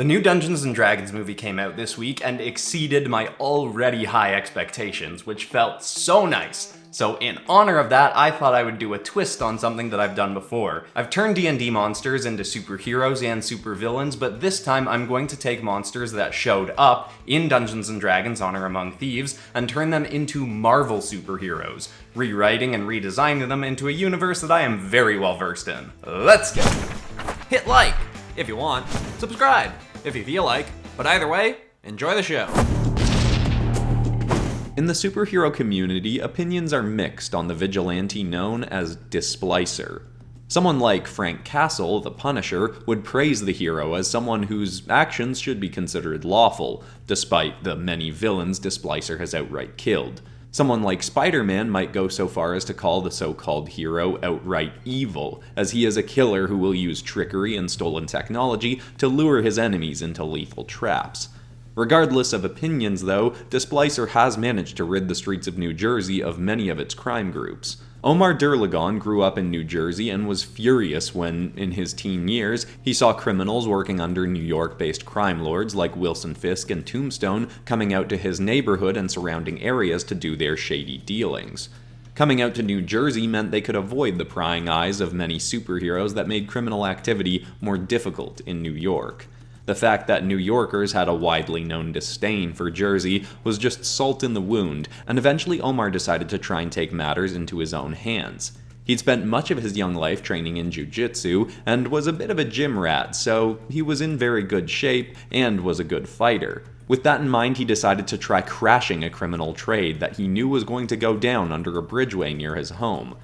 The new Dungeons & Dragons movie came out this week and exceeded my already high expectations, which felt so nice. So in honor of that, I thought I would do a twist on something that I've done before. I've turned D&D monsters into superheroes and supervillains, but this time I'm going to take monsters that showed up in Dungeons & Dragons Honor Among Thieves and turn them into Marvel superheroes, rewriting and redesigning them into a universe that I am very well versed in. Let's go! Hit like if you want, subscribe if you feel like, but either way, enjoy the show. In the superhero community, opinions are mixed on the vigilante known as Displacer. Someone like Frank Castle, the Punisher, would praise the hero as someone whose actions should be considered lawful, despite the many villains Displacer has outright killed. Someone like Spider-Man might go so far as to call the so-called hero outright evil, as he is a killer who will use trickery and stolen technology to lure his enemies into lethal traps. Regardless of opinions, though, Displacer has managed to rid the streets of New Jersey of many of its crime groups. Omar Durlagon grew up in New Jersey and was furious when, in his teen years, he saw criminals working under New York-based crime lords like Wilson Fisk and Tombstone coming out to his neighborhood and surrounding areas to do their shady dealings. Coming out to New Jersey meant they could avoid the prying eyes of many superheroes that made criminal activity more difficult in New York. The fact that New Yorkers had a widely known disdain for Jersey was just salt in the wound, and eventually Omar decided to try and take matters into his own hands. He'd spent much of his young life training in jiu-jitsu, and was a bit of a gym rat, so he was in very good shape, and was a good fighter. With that in mind, he decided to try crashing a criminal trade that he knew was going to go down under a bridgeway near his home.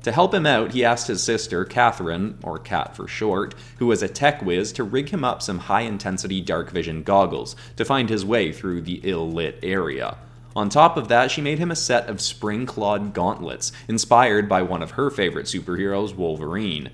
To help him out, he asked his sister, Catherine, or Cat for short, who was a tech whiz, to rig him up some high-intensity dark vision goggles to find his way through the ill-lit area. On top of that, she made him a set of spring-clawed gauntlets, inspired by one of her favorite superheroes, Wolverine.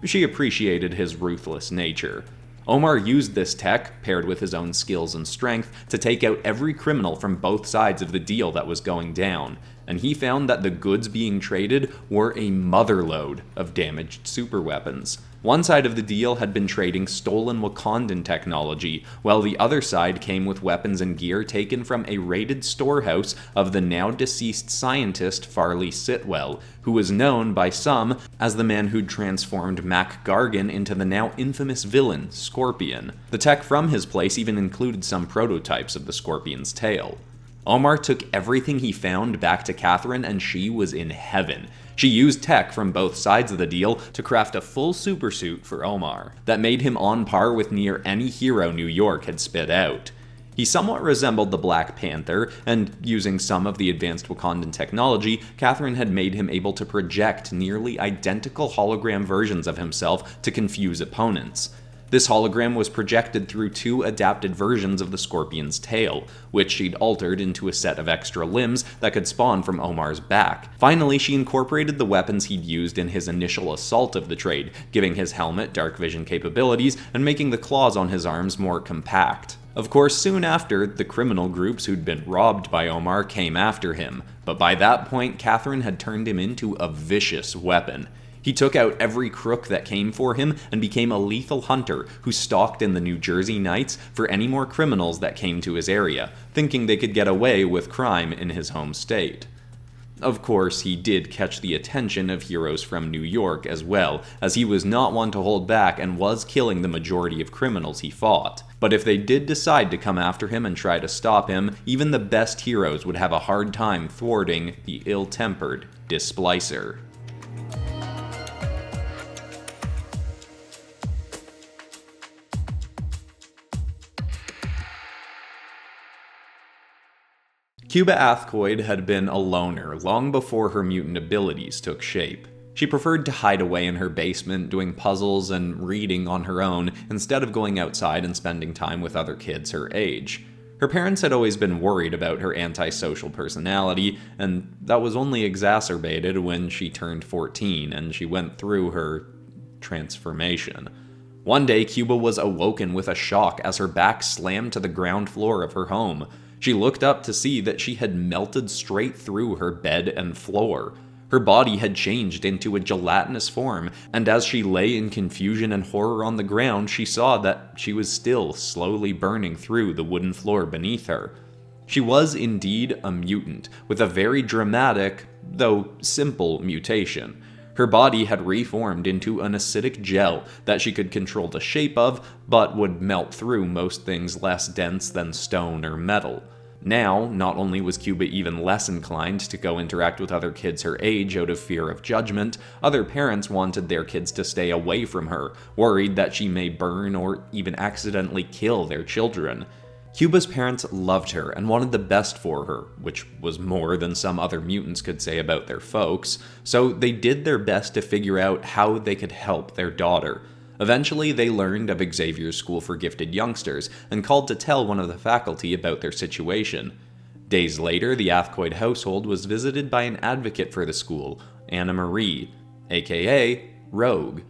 She appreciated his ruthless nature. Omar used this tech, paired with his own skills and strength, to take out every criminal from both sides of the deal that was going down, and he found that the goods being traded were a motherload of damaged superweapons. One side of the deal had been trading stolen Wakandan technology, while the other side came with weapons and gear taken from a raided storehouse of the now deceased scientist Farley Sitwell, who was known by some as the man who'd transformed Mac Gargan into the now infamous villain, Scorpion. The tech from his place even included some prototypes of the Scorpion's tail. Omar took everything he found back to Catherine, and she was in heaven. She used tech from both sides of the deal to craft a full supersuit for Omar that made him on par with near any hero New York had spit out. He somewhat resembled the Black Panther, and using some of the advanced Wakandan technology, Catherine had made him able to project nearly identical hologram versions of himself to confuse opponents. This hologram was projected through two adapted versions of the Scorpion's tail, which she'd altered into a set of extra limbs that could spawn from Omar's back. Finally, she incorporated the weapons he'd used in his initial assault of the trade, giving his helmet dark vision capabilities and making the claws on his arms more compact. Of course, soon after, the criminal groups who'd been robbed by Omar came after him, but by that point, Catherine had turned him into a vicious weapon. He took out every crook that came for him and became a lethal hunter who stalked in the New Jersey nights for any more criminals that came to his area, thinking they could get away with crime in his home state. Of course, he did catch the attention of heroes from New York as well, as he was not one to hold back and was killing the majority of criminals he fought. But if they did decide to come after him and try to stop him, even the best heroes would have a hard time thwarting the ill-tempered Displacer. Cuba Athcoid had been a loner long before her mutant abilities took shape. She preferred to hide away in her basement doing puzzles and reading on her own instead of going outside and spending time with other kids her age. Her parents had always been worried about her antisocial personality, and that was only exacerbated when she turned 14 and she went through her transformation. One day, Cuba was awoken with a shock as her back slammed to the ground floor of her home. She looked up to see that she had melted straight through her bed and floor. Her body had changed into a gelatinous form, and as she lay in confusion and horror on the ground, she saw that she was still slowly burning through the wooden floor beneath her. She was indeed a mutant, with a very dramatic, though simple, mutation. Her body had reformed into an acidic gel that she could control the shape of, but would melt through most things less dense than stone or metal. Now, not only was Cuba even less inclined to go interact with other kids her age out of fear of judgment, other parents wanted their kids to stay away from her, worried that she may burn or even accidentally kill their children. Cuba's parents loved her and wanted the best for her, which was more than some other mutants could say about their folks, so they did their best to figure out how they could help their daughter. Eventually, they learned of Xaviers' School for Gifted Youngsters and called to tell one of the faculty about their situation. Days later, the Athcoid household was visited by an advocate for the school, Anna Marie, aka Rogue.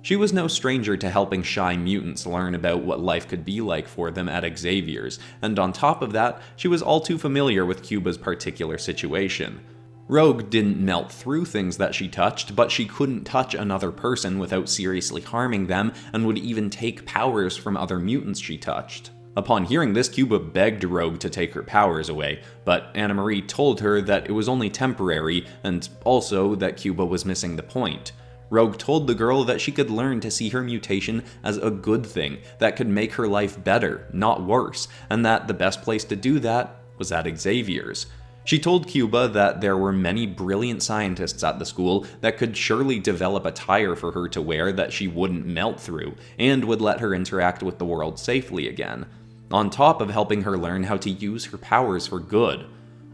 She was no stranger to helping shy mutants learn about what life could be like for them at Xaviers, and on top of that, she was all too familiar with Cuba's particular situation. Rogue didn't melt through things that she touched, but she couldn't touch another person without seriously harming them, and would even take powers from other mutants she touched. Upon hearing this, Cuba begged Rogue to take her powers away, but Anna Marie told her that it was only temporary, and also that Cuba was missing the point. Rogue told the girl that she could learn to see her mutation as a good thing that could make her life better, not worse, and that the best place to do that was at Xaviers. She told Cuba that there were many brilliant scientists at the school that could surely develop attire for her to wear that she wouldn't melt through, and would let her interact with the world safely again, on top of helping her learn how to use her powers for good.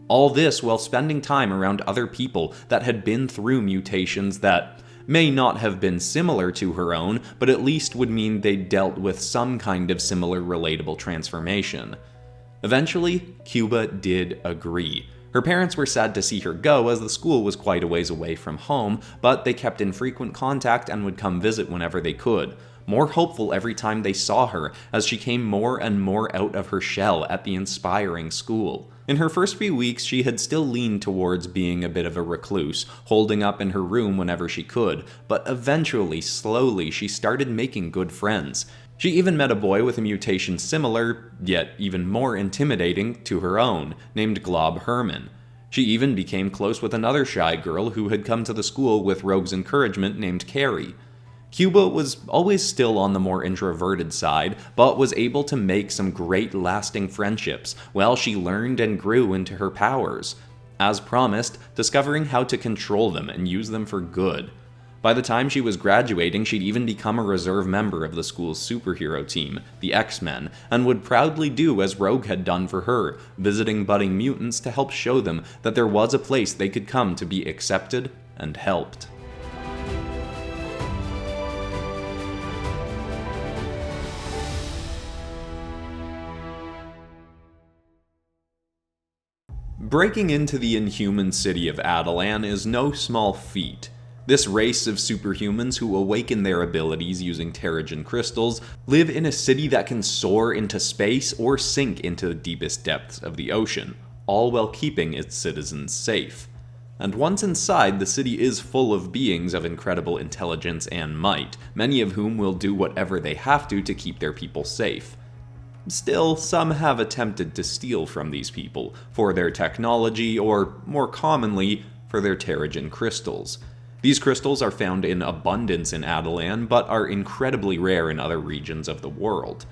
All this while spending time around other people that had been through mutations that may not have been similar to her own, but at least would mean they dealt with some kind of similar relatable transformation. Eventually, Cuba did agree. Her parents were sad to see her go, as the school was quite a ways away from home, but they kept in frequent contact and would come visit whenever they could, more hopeful every time they saw her, as she came more and more out of her shell at the inspiring school. In her first few weeks, she had still leaned towards being a bit of a recluse, holding up in her room whenever she could, but eventually, slowly, she started making good friends. She even met a boy with a mutation similar, yet even more intimidating, to her own, named Glob Herman. She even became close with another shy girl who had come to the school with Rogue's encouragement named Carrie. Cuba was always still on the more introverted side, but was able to make some great lasting friendships while she learned and grew into her powers. As promised, discovering how to control them and use them for good. By the time she was graduating, she'd even become a reserve member of the school's superhero team, the X-Men, and would proudly do as Rogue had done for her, visiting budding mutants to help show them that there was a place they could come to be accepted and helped. Breaking into the Inhuman city of Atilan is no small feat. This race of superhumans who awaken their abilities using Terrigen crystals live in a city that can soar into space or sink into the deepest depths of the ocean, all while keeping its citizens safe. And once inside, the city is full of beings of incredible intelligence and might, many of whom will do whatever they have to keep their people safe. Still, some have attempted to steal from these people, for their technology, or more commonly, for their Terrigen crystals. These crystals are found in abundance in Atilan, but are incredibly rare in other regions of the world.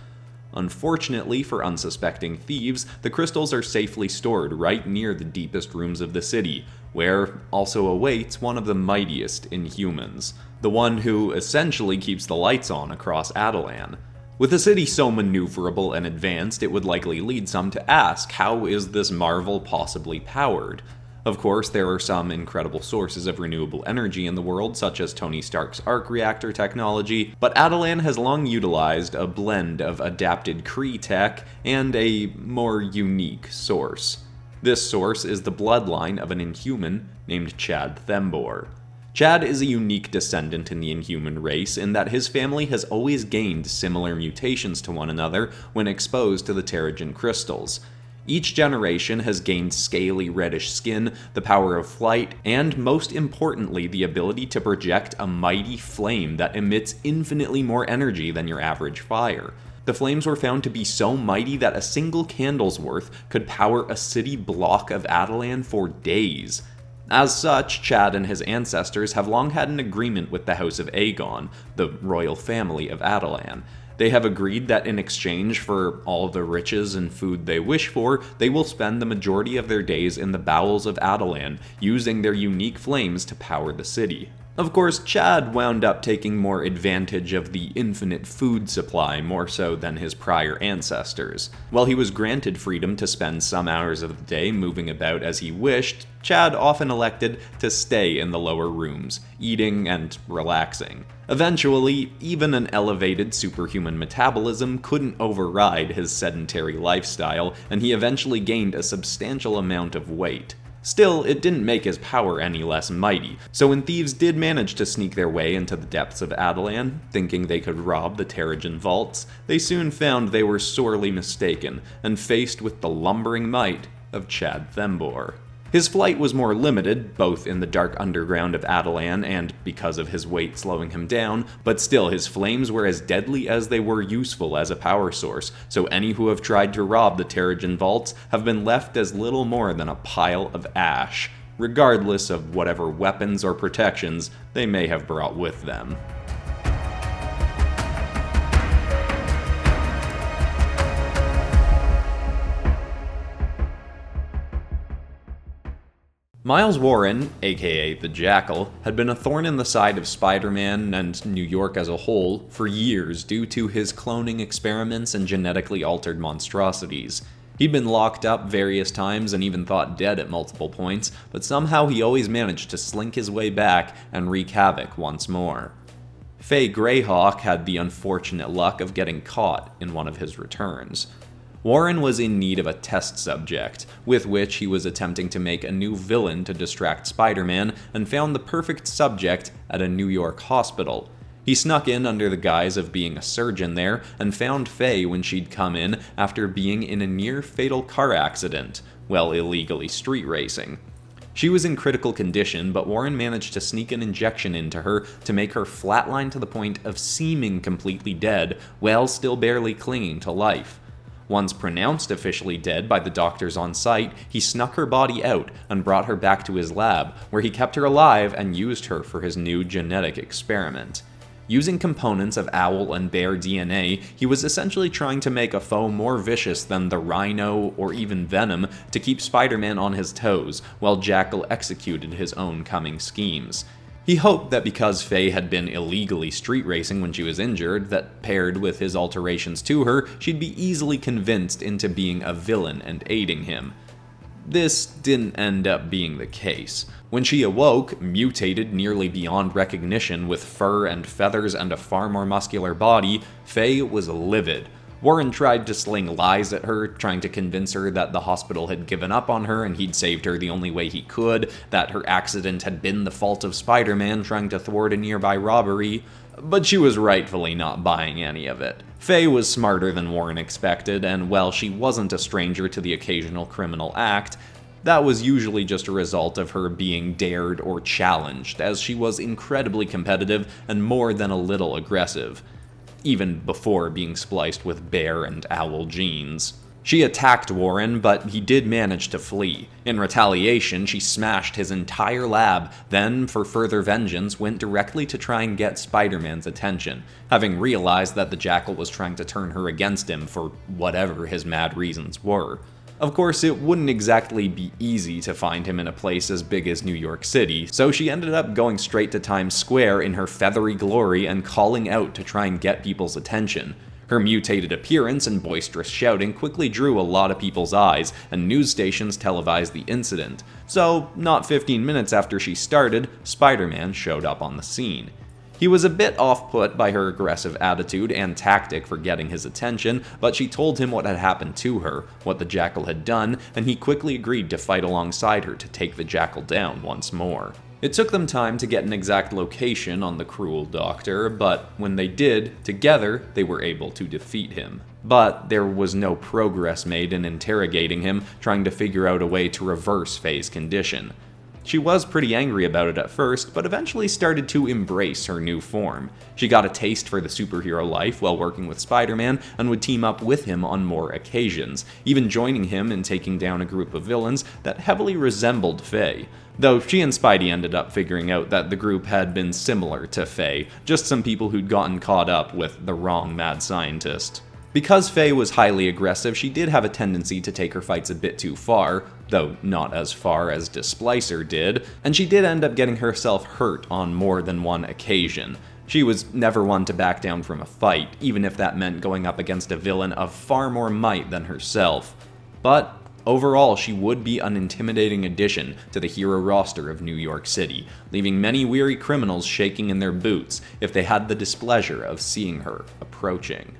Unfortunately for unsuspecting thieves, the crystals are safely stored right near the deepest rooms of the city, where also awaits one of the mightiest Inhumans, the one who essentially keeps the lights on across Atilan. With a city so maneuverable and advanced, it would likely lead some to ask, how is this marvel possibly powered? Of course, there are some incredible sources of renewable energy in the world, such as Tony Stark's arc reactor technology, but Atilan has long utilized a blend of adapted Kree tech and a more unique source. This source is the bloodline of an Inhuman named Chad Themberchaud. Chad is a unique descendant in the Inhuman race in that his family has always gained similar mutations to one another when exposed to the Terrigen crystals. Each generation has gained scaly reddish skin, the power of flight, and most importantly, the ability to project a mighty flame that emits infinitely more energy than your average fire. The flames were found to be so mighty that a single candle's worth could power a city block of Atilan for days. As such, Chad and his ancestors have long had an agreement with the House of Aegon, the royal family of Atilan. They have agreed that in exchange for all the riches and food they wish for, they will spend the majority of their days in the bowels of Atilan, using their unique flames to power the city. Of course, Chad wound up taking more advantage of the infinite food supply more so than his prior ancestors. While he was granted freedom to spend some hours of the day moving about as he wished, Chad often elected to stay in the lower rooms, eating and relaxing. Eventually, even an elevated superhuman metabolism couldn't override his sedentary lifestyle, and he eventually gained a substantial amount of weight. Still, it didn't make his power any less mighty, so when thieves did manage to sneak their way into the depths of Atilan, thinking they could rob the Terrigen vaults, they soon found they were sorely mistaken, and faced with the lumbering might of Chad Themberchaud. His flight was more limited, both in the dark underground of Atilan and because of his weight slowing him down, but still his flames were as deadly as they were useful as a power source, so any who have tried to rob the Terrigen vaults have been left as little more than a pile of ash, regardless of whatever weapons or protections they may have brought with them. Miles Warren, aka the Jackal, had been a thorn in the side of Spider-Man and New York as a whole for years due to his cloning experiments and genetically altered monstrosities. He'd been locked up various times and even thought dead at multiple points, but somehow he always managed to slink his way back and wreak havoc once more. Faye Greyhawk had the unfortunate luck of getting caught in one of his returns. Warren was in need of a test subject, with which he was attempting to make a new villain to distract Spider-Man, and found the perfect subject at a New York hospital. He snuck in under the guise of being a surgeon there, and found Faye when she'd come in after being in a near-fatal car accident, while illegally street racing. She was in critical condition, but Warren managed to sneak an injection into her to make her flatline to the point of seeming completely dead, while still barely clinging to life. Once pronounced officially dead by the doctors on site, he snuck her body out and brought her back to his lab, where he kept her alive and used her for his new genetic experiment. Using components of owl and bear DNA, he was essentially trying to make a foe more vicious than the Rhino or even Venom to keep Spider-Man on his toes, while Jackal executed his own cunning schemes. He hoped that because Faye had been illegally street racing when she was injured, that paired with his alterations to her, she'd be easily convinced into being a villain and aiding him. This didn't end up being the case. When she awoke, mutated nearly beyond recognition with fur and feathers and a far more muscular body, Faye was livid. Warren tried to sling lies at her, trying to convince her that the hospital had given up on her and he'd saved her the only way he could, that her accident had been the fault of Spider-Man trying to thwart a nearby robbery, but she was rightfully not buying any of it. Faye was smarter than Warren expected, and while she wasn't a stranger to the occasional criminal act, that was usually just a result of her being dared or challenged, as she was incredibly competitive and more than a little aggressive, even before being spliced with bear and owl genes. She attacked Warren, but he did manage to flee. In retaliation, she smashed his entire lab, then, for further vengeance, went directly to try and get Spider-Man's attention, having realized that the Jackal was trying to turn her against him for whatever his mad reasons were. Of course, it wouldn't exactly be easy to find him in a place as big as New York City, so she ended up going straight to Times Square in her feathery glory and calling out to try and get people's attention. Her mutated appearance and boisterous shouting quickly drew a lot of people's eyes, and news stations televised the incident. So, not 15 minutes after she started, Spider-Man showed up on the scene. He was a bit off-put by her aggressive attitude and tactic for getting his attention, but she told him what had happened to her, what the Jackal had done, and he quickly agreed to fight alongside her to take the Jackal down once more. It took them time to get an exact location on the cruel doctor, but when they did, together they were able to defeat him. But there was no progress made in interrogating him, trying to figure out a way to reverse Faye's condition. She was pretty angry about it at first, but eventually started to embrace her new form. She got a taste for the superhero life while working with Spider-Man and would team up with him on more occasions, even joining him in taking down a group of villains that heavily resembled Faye. Though she and Spidey ended up figuring out that the group had been similar to Faye, just some people who'd gotten caught up with the wrong mad scientist. Because Faye was highly aggressive, she did have a tendency to take her fights a bit too far, though not as far as Displacer did, and she did end up getting herself hurt on more than one occasion. She was never one to back down from a fight, even if that meant going up against a villain of far more might than herself. But overall, she would be an intimidating addition to the hero roster of New York City, leaving many weary criminals shaking in their boots if they had the displeasure of seeing her approaching.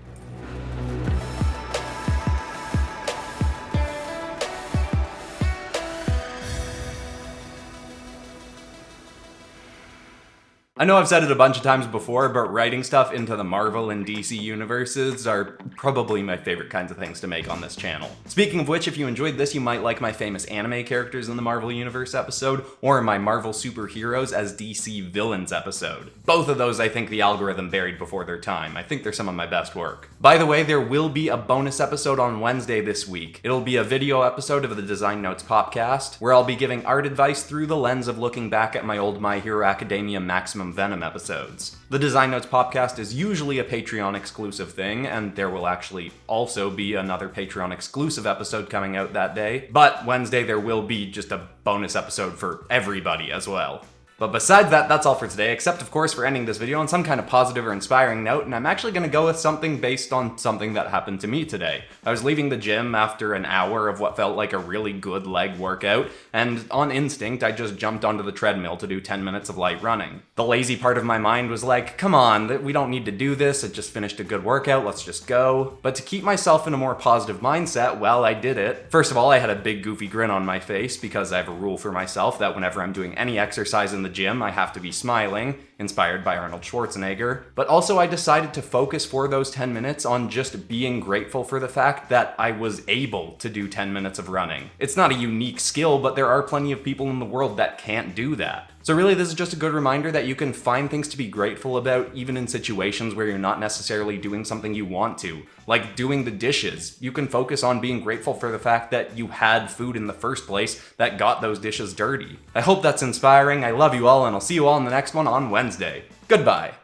I know I've said it a bunch of times before, but writing stuff into the Marvel and DC universes are probably my favorite kinds of things to make on this channel. Speaking of which, if you enjoyed this, you might like my famous anime characters in the Marvel Universe episode, or my Marvel superheroes as DC villains episode. Both of those I think the algorithm buried before their time. I think they're some of my best work. By the way, there will be a bonus episode on Wednesday this week. It'll be a video episode of the Design Notes Popcast, where I'll be giving art advice through the lens of looking back at my old My Hero Academia Maximum Venom episodes. The Design Notes Popcast is usually a Patreon exclusive thing, and there will actually also be another Patreon exclusive episode coming out that day, but Wednesday there will be just a bonus episode for everybody as well. But besides that, that's all for today, except of course for ending this video on some kind of positive or inspiring note, and I'm actually going to go with something based on something that happened to me today. I was leaving the gym after an hour of what felt like a really good leg workout, and on instinct I just jumped onto the treadmill to do 10 minutes of light running. The lazy part of my mind was like, come on, we don't need to do this, I just finished a good workout, let's just go. But to keep myself in a more positive mindset, well, I did it. First of all, I had a big goofy grin on my face because I have a rule for myself that whenever I'm doing any exercise in the gym, I have to be smiling, inspired by Arnold Schwarzenegger. But also I decided to focus for those 10 minutes on just being grateful for the fact that I was able to do 10 minutes of running. It's not a unique skill, but there are plenty of people in the world that can't do that. So really, this is just a good reminder that you can find things to be grateful about even in situations where you're not necessarily doing something you want to. Like doing the dishes. You can focus on being grateful for the fact that you had food in the first place that got those dishes dirty. I hope that's inspiring. I love you all, and I'll see you all in the next one on Wednesday. Goodbye.